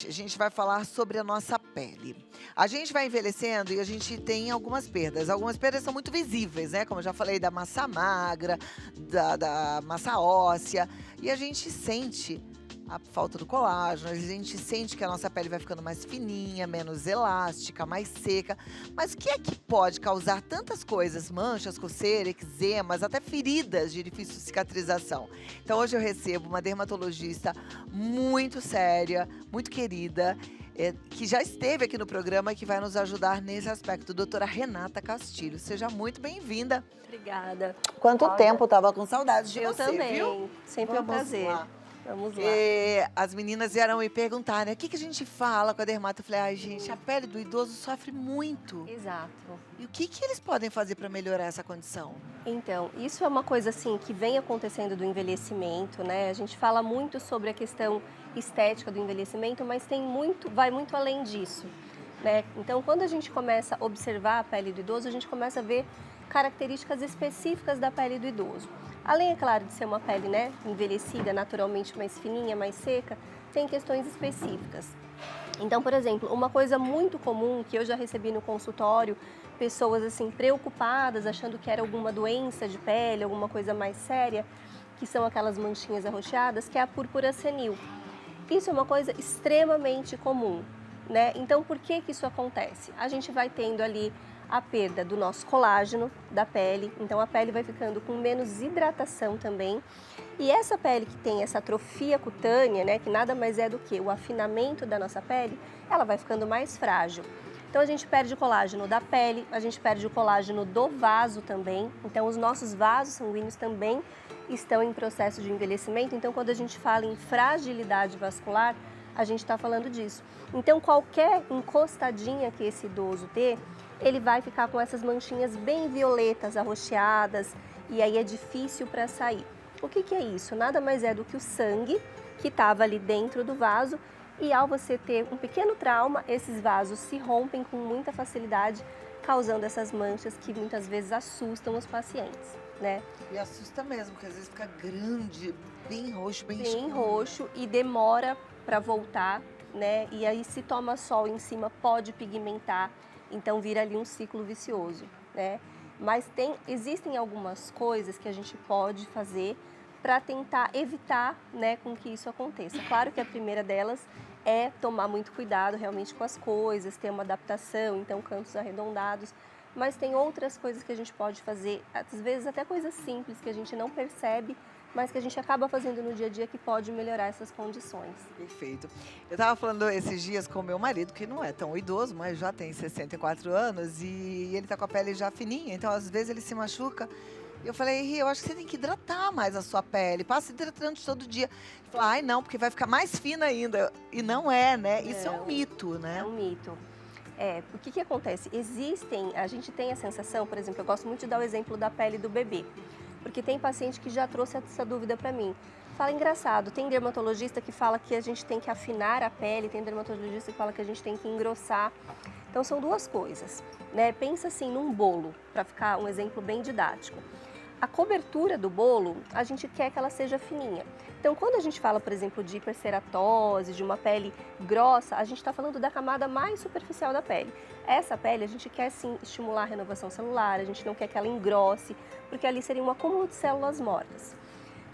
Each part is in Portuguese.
A gente vai falar sobre a nossa pele. A gente vai envelhecendo e a gente tem algumas perdas. Algumas perdas são muito visíveis, né? Como eu já falei, da massa magra, da massa óssea. E a gente sente a falta do colágeno, a gente sente que a nossa pele vai ficando mais fininha, menos elástica, mais seca. Mas o que é que pode causar tantas coisas? Manchas, coceira, eczemas, até feridas de difícil cicatrização. Então hoje eu recebo uma dermatologista muito séria, muito querida, que já esteve aqui no programa e que vai nos ajudar nesse aspecto, doutora Renata Castilho. Seja muito bem-vinda. Obrigada. Quanto Olha, tempo, tava com saudades de eu você, também. viu? Sempre é um Vamos prazer. lá. Vamos lá. As meninas vieram me perguntar, né? O que a gente fala com a dermato? Eu falei, ai, gente, a pele do idoso sofre muito. Exato. E o que eles podem fazer para melhorar essa condição? Então, isso é uma coisa assim que vem acontecendo do envelhecimento, né? A gente fala muito sobre a questão estética do envelhecimento, mas vai muito além disso, né? Então, quando a gente começa a observar a pele do idoso, a gente começa a ver características específicas da pele do idoso. Além, é claro, de ser uma pele, né, envelhecida, naturalmente mais fininha, mais seca, tem questões específicas. Então, por exemplo, uma coisa muito comum que eu já recebi no consultório, pessoas assim preocupadas, achando que era alguma doença de pele, alguma coisa mais séria, que são aquelas manchinhas arroxeadas, que é a púrpura senil. Isso é uma coisa extremamente comum, né? Então, por que que isso acontece? A gente vai tendo ali a perda do nosso colágeno da pele, então a pele vai ficando com menos hidratação também. E essa pele que tem essa atrofia cutânea, né, que nada mais é do que o afinamento da nossa pele, ela vai ficando mais frágil. Então a gente perde o colágeno da pele, a gente perde o colágeno do vaso também. Então os nossos vasos sanguíneos também estão em processo de envelhecimento. Então quando a gente fala em fragilidade vascular, a gente está falando disso. Então qualquer encostadinha que esse idoso dê, ele vai ficar com essas manchinhas bem violetas, arroxeadas, e aí é difícil para sair. O que é isso? Nada mais é do que o sangue que estava ali dentro do vaso, e ao você ter um pequeno trauma, esses vasos se rompem com muita facilidade, causando essas manchas que muitas vezes assustam os pacientes, né? E assusta mesmo, porque às vezes fica grande, bem roxo, bem Bem escuro. roxo e demora para voltar, né? E aí se toma sol em cima pode pigmentar, então vira ali um ciclo vicioso, né? Mas existem algumas coisas que a gente pode fazer para tentar evitar, né, com que isso aconteça. Claro que a primeira delas é tomar muito cuidado realmente com as coisas, ter uma adaptação, então cantos arredondados, mas tem outras coisas que a gente pode fazer, às vezes até coisas simples que a gente não percebe, mas que a gente acaba fazendo no dia a dia que pode melhorar essas condições. Perfeito. Eu estava falando esses dias com o meu marido, que não é tão idoso, mas já tem 64 anos e ele está com a pele já fininha, então às vezes ele se machuca. E eu falei, Ri, eu acho que você tem que hidratar mais a sua pele, passa hidratante todo dia. Ele falou, ai não, porque vai ficar mais fina ainda. E não é, né? Isso é um Não, mito, é né? um mito. O que que acontece? A gente tem a sensação, por exemplo, eu gosto muito de dar o exemplo da pele do bebê, porque tem paciente que já trouxe essa dúvida para mim. Fala, engraçado, tem dermatologista que fala que a gente tem que afinar a pele, tem dermatologista que fala que a gente tem que engrossar. Então são duas coisas, né? Pensa assim num bolo, para ficar um exemplo bem didático. A cobertura do bolo, a gente quer que ela seja fininha. Então, quando a gente fala, por exemplo, de hiperceratose, de uma pele grossa, a gente está falando da camada mais superficial da pele. Essa pele, a gente quer sim estimular a renovação celular, a gente não quer que ela engrosse, porque ali seria um acúmulo de células mortas,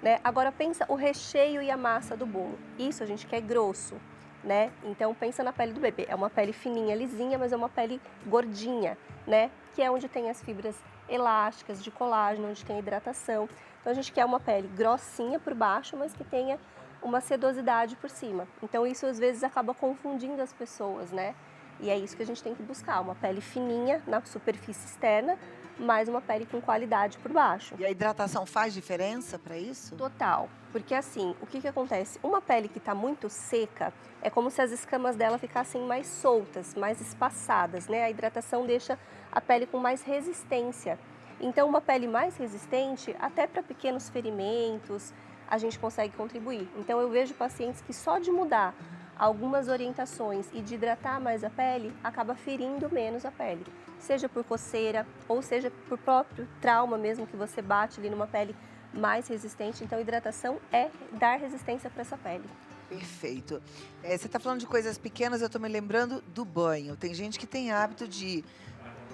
né? Agora, pensa o recheio e a massa do bolo. Isso a gente quer grosso, né? Então, pensa na pele do bebê. É uma pele fininha, lisinha, mas é uma pele gordinha, né? Que é onde tem as fibras elásticas de colágeno, onde tem hidratação. Então a gente quer uma pele grossinha por baixo, mas que tenha uma sedosidade por cima. Então isso às vezes acaba confundindo as pessoas, né? E é isso que a gente tem que buscar, uma pele fininha na superfície externa, mas uma pele com qualidade por baixo. E a hidratação faz diferença para isso? Total, porque assim, o que que acontece? Uma pele que está muito seca, é como se as escamas dela ficassem mais soltas, mais espaçadas, né? A hidratação deixa a pele com mais resistência. Então, uma pele mais resistente, até para pequenos ferimentos, a gente consegue contribuir. Então, eu vejo pacientes que só de mudar algumas orientações e de hidratar mais a pele, acaba ferindo menos a pele. Seja por coceira, ou seja por próprio trauma mesmo, que você bate ali numa pele mais resistente. Então, hidratação é dar resistência para essa pele. Perfeito. Você está falando de coisas pequenas, eu estou me lembrando do banho. Tem gente que tem hábito de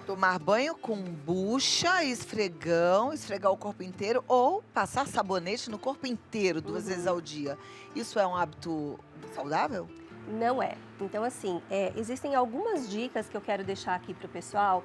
tomar banho com bucha, esfregão, esfregar o corpo inteiro ou passar sabonete no corpo inteiro 2 vezes Uhum. ao dia. Isso é um hábito saudável? Não é. Então, assim, existem algumas dicas que eu quero deixar aqui para o pessoal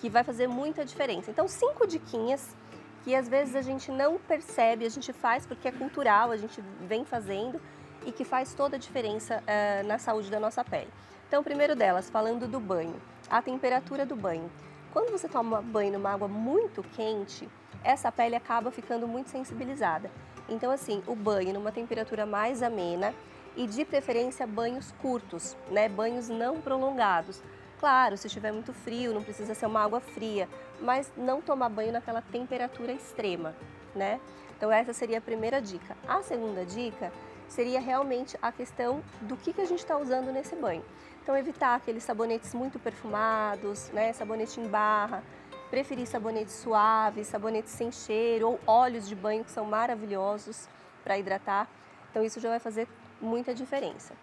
que vai fazer muita diferença. Então, 5 diquinhas que às vezes a gente não percebe, a gente faz porque é cultural, a gente vem fazendo e que faz toda a diferença na saúde da nossa pele. Então, o primeiro delas, falando do banho, a temperatura do banho. Quando você toma banho numa água muito quente, essa pele acaba ficando muito sensibilizada. Então, assim, o banho numa temperatura mais amena e de preferência banhos curtos, né? Banhos não prolongados. Claro, se estiver muito frio, não precisa ser uma água fria, mas não tomar banho naquela temperatura extrema, né? Então essa seria a primeira dica. A segunda dica seria realmente a questão do que a gente está usando nesse banho. Então evitar aqueles sabonetes muito perfumados, né? Sabonete em barra, preferir sabonetes suaves, sabonetes sem cheiro ou óleos de banho que são maravilhosos para hidratar. Então isso já vai fazer muita diferença.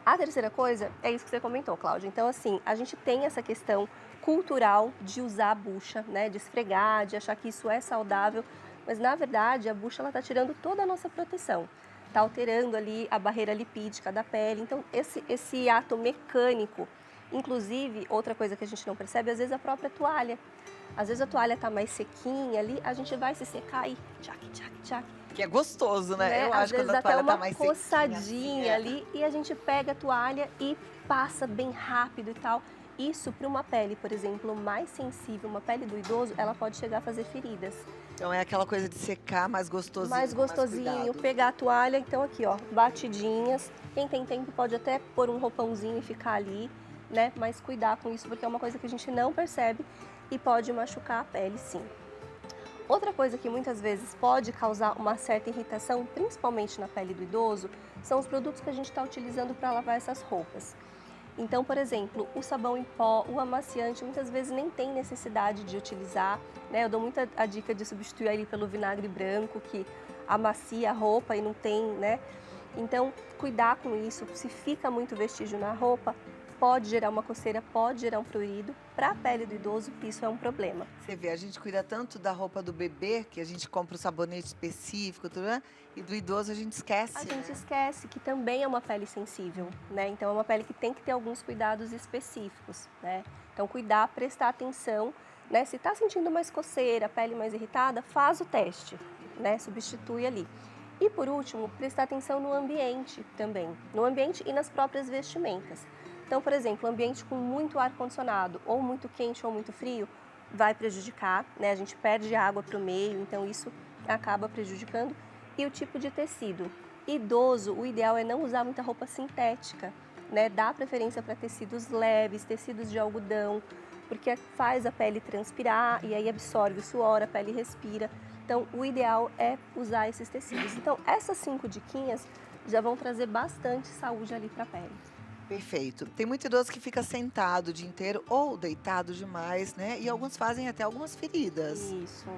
A terceira coisa é isso que você comentou, Cláudia. Então, assim, a gente tem essa questão cultural de usar a bucha, né? De esfregar, de achar que isso é saudável, mas na verdade a bucha ela está tirando toda a nossa proteção, está alterando ali a barreira lipídica da pele. Então, esse ato mecânico, inclusive, outra coisa que a gente não percebe, às vezes a própria toalha. Às vezes a toalha está mais sequinha ali, a gente vai se secar e tchac, tchac, tchac. Que é gostoso, né? Eu Às acho quando vezes a até toalha tá uma mais sequinha, assim, coçadinha ali e a gente pega a toalha e passa bem rápido e tal. Isso para uma pele, por exemplo, mais sensível, uma pele do idoso, ela pode chegar a fazer feridas. Então é aquela coisa de secar mais Mais gostosinho, com mais gostosinho, cuidado. pegar a toalha, então aqui ó, batidinhas. Quem tem tempo pode até pôr um roupãozinho e ficar ali, né? Mas cuidar com isso porque é uma coisa que a gente não percebe e pode machucar a pele sim. Outra coisa que muitas vezes pode causar uma certa irritação, principalmente na pele do idoso, são os produtos que a gente está utilizando para lavar essas roupas. Então, por exemplo, o sabão em pó, o amaciante, muitas vezes nem tem necessidade de utilizar, né? Eu dou muita a dica de substituir ele pelo vinagre branco, que amacia a roupa e não tem, né? Então, cuidar com isso, se fica muito vestígio na roupa, pode gerar uma coceira, pode gerar um prurido. Para a pele do idoso, isso é um problema. Você vê, a gente cuida tanto da roupa do bebê, que a gente compra o sabonete específico, tudo, né? E do idoso a gente esquece, A né? gente esquece que também é uma pele sensível, né? Então é uma pele que tem que ter alguns cuidados específicos, né? Então cuidar, prestar atenção, né? Se está sentindo mais coceira, pele mais irritada, faz o teste, né? Substitui ali. E por último, prestar atenção no ambiente também, no ambiente e nas próprias vestimentas. Então, por exemplo, ambiente com muito ar-condicionado, ou muito quente ou muito frio, vai prejudicar, né? A gente perde água para o meio, então isso acaba prejudicando. E o tipo de tecido. Idoso, o ideal é não usar muita roupa sintética, né? Dá preferência para tecidos leves, tecidos de algodão, porque faz a pele transpirar e aí absorve o suor, a pele respira. Então, o ideal é usar esses tecidos. Então, essas 5 diquinhas já vão trazer bastante saúde ali para a pele. Perfeito. Tem muito idoso que fica sentado o dia inteiro ou deitado demais, né? E alguns fazem até algumas feridas. Isso.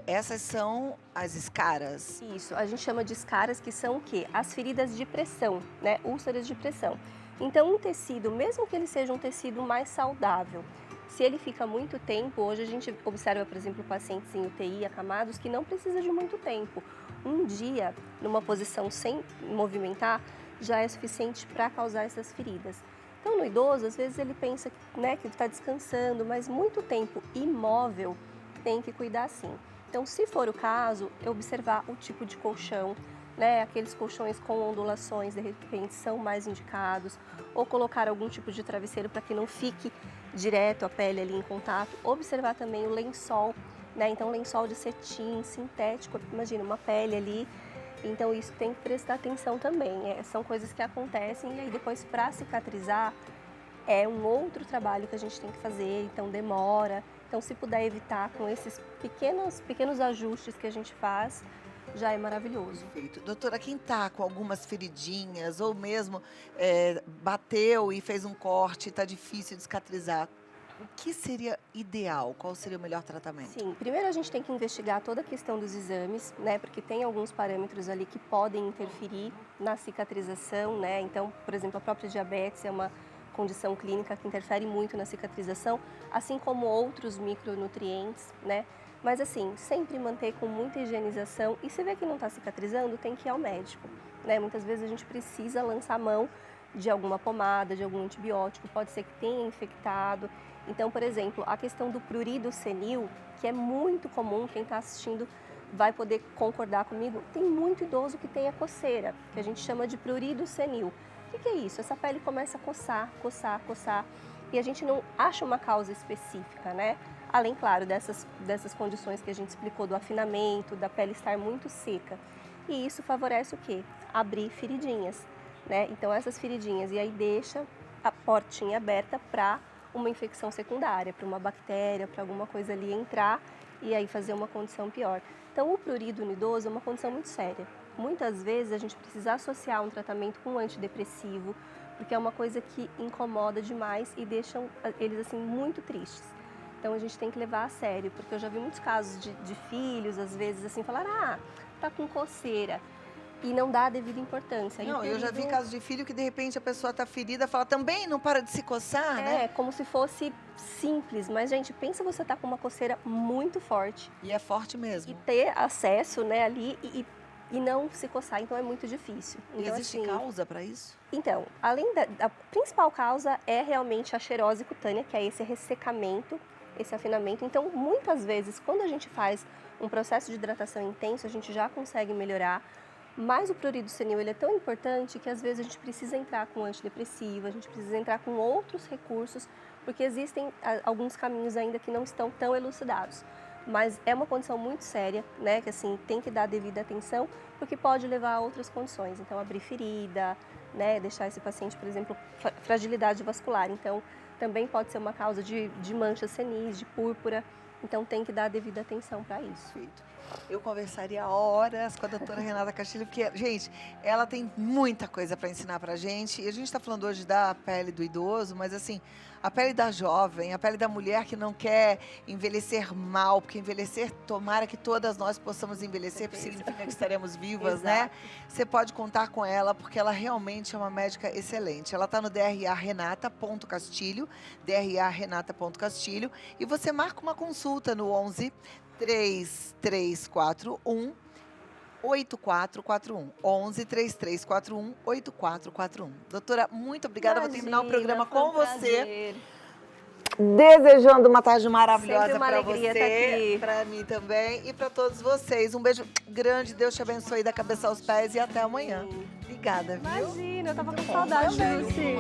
Essas são as escaras. Isso, a gente chama de escaras, que são o quê? As feridas de pressão, né? Úlceras de pressão. Então, um tecido, mesmo que ele seja um tecido mais saudável, se ele fica muito tempo, hoje a gente observa, por exemplo, pacientes em UTI acamados que não precisa de muito tempo. Um dia, numa posição sem movimentar, já é suficiente para causar essas feridas. Então, no idoso, às vezes ele pensa, né, que ele está descansando, mas muito tempo imóvel tem que cuidar sim. Então, se for o caso, observar o tipo de colchão, né? Aqueles colchões com ondulações, de repente, são mais indicados, ou colocar algum tipo de travesseiro para que não fique direto a pele ali em contato. Observar também o lençol, né? Então, lençol de cetim, sintético, imagina uma pele ali. Então, isso tem que prestar atenção também. São coisas que acontecem e aí depois, para cicatrizar, é um outro trabalho que a gente tem que fazer, então demora. Então, se puder evitar com esses pequenos ajustes que a gente faz, já é maravilhoso. Perfeito. Doutora, quem tá com algumas feridinhas ou mesmo bateu e fez um corte, tá difícil de cicatrizar, o que seria ideal? Qual seria o melhor tratamento? Sim, primeiro a gente tem que investigar toda a questão dos exames, né? Porque tem alguns parâmetros ali que podem interferir na cicatrização, né? Então, por exemplo, a própria diabetes é uma condição clínica que interfere muito na cicatrização, assim como outros micronutrientes, né? Mas assim, sempre manter com muita higienização e se vê que não está cicatrizando, tem que ir ao médico, né? Muitas vezes a gente precisa lançar mão de alguma pomada, de algum antibiótico, pode ser que tenha infectado. Então, por exemplo, a questão do prurido senil, que é muito comum, quem está assistindo vai poder concordar comigo, tem muito idoso que tem a coceira, que a gente chama de prurido senil. O que é isso? Essa pele começa a coçar, coçar, coçar, e a gente não acha uma causa específica, né? Além, claro, dessas condições que a gente explicou, do afinamento, da pele estar muito seca. E isso favorece o quê? Abrir feridinhas, né? Então, essas feridinhas, e aí deixa a portinha aberta para uma infecção secundária, para uma bactéria, para alguma coisa ali entrar e aí fazer uma condição pior. Então, o prurido no idoso é uma condição muito séria. Muitas vezes a gente precisa associar um tratamento com um antidepressivo, porque é uma coisa que incomoda demais e deixam eles assim muito tristes. Então a gente tem que levar a sério, porque eu já vi muitos casos de filhos, às vezes assim, falar, tá com coceira. E não dá a devida importância. Não, eu já vi casos de filho que de repente a pessoa tá ferida, fala também não para de se coçar, né? É, como se fosse simples, mas gente, pensa você tá com uma coceira muito forte. E é forte mesmo. E ter acesso, né, ali e não se coçar, então é muito difícil. Então, existe assim, causa para isso? Então, além a principal causa é realmente a xerose cutânea, que é esse ressecamento, esse afinamento. Então, muitas vezes, quando a gente faz um processo de hidratação intenso, a gente já consegue melhorar. Mas o prurido senil ele é tão importante que às vezes a gente precisa entrar com antidepressivo, a gente precisa entrar com outros recursos, porque existem alguns caminhos ainda que não estão tão elucidados. Mas é uma condição muito séria, né, que assim tem que dar devida atenção, porque pode levar a outras condições. Então, abrir ferida, né, deixar esse paciente, por exemplo, fragilidade vascular. Então, também pode ser uma causa de manchas senis, de púrpura. Então, tem que dar a devida atenção para isso. Perfeito. Eu conversaria horas com a doutora Renata Castilho, porque, gente, ela tem muita coisa para ensinar pra gente. E a gente está falando hoje da pele do idoso, mas assim, a pele da jovem, a pele da mulher que não quer envelhecer mal, porque envelhecer, tomara que todas nós possamos envelhecer, porque significa que estaremos vivas, né? Você pode contar com ela, porque ela realmente é uma médica excelente. Ela está no DRA Renata.Castilho, DRA Renata.Castilho, e você marca uma consulta no 11 3341 8441. 11 3341 8441. Doutora, muito obrigada. Vou terminar o programa com você. Desejando uma tarde maravilhosa para você, para mim também e para todos vocês. Um beijo grande, Deus te abençoe da cabeça aos pés e até amanhã. Obrigada, viu? Imagina, eu tava com saudade de você.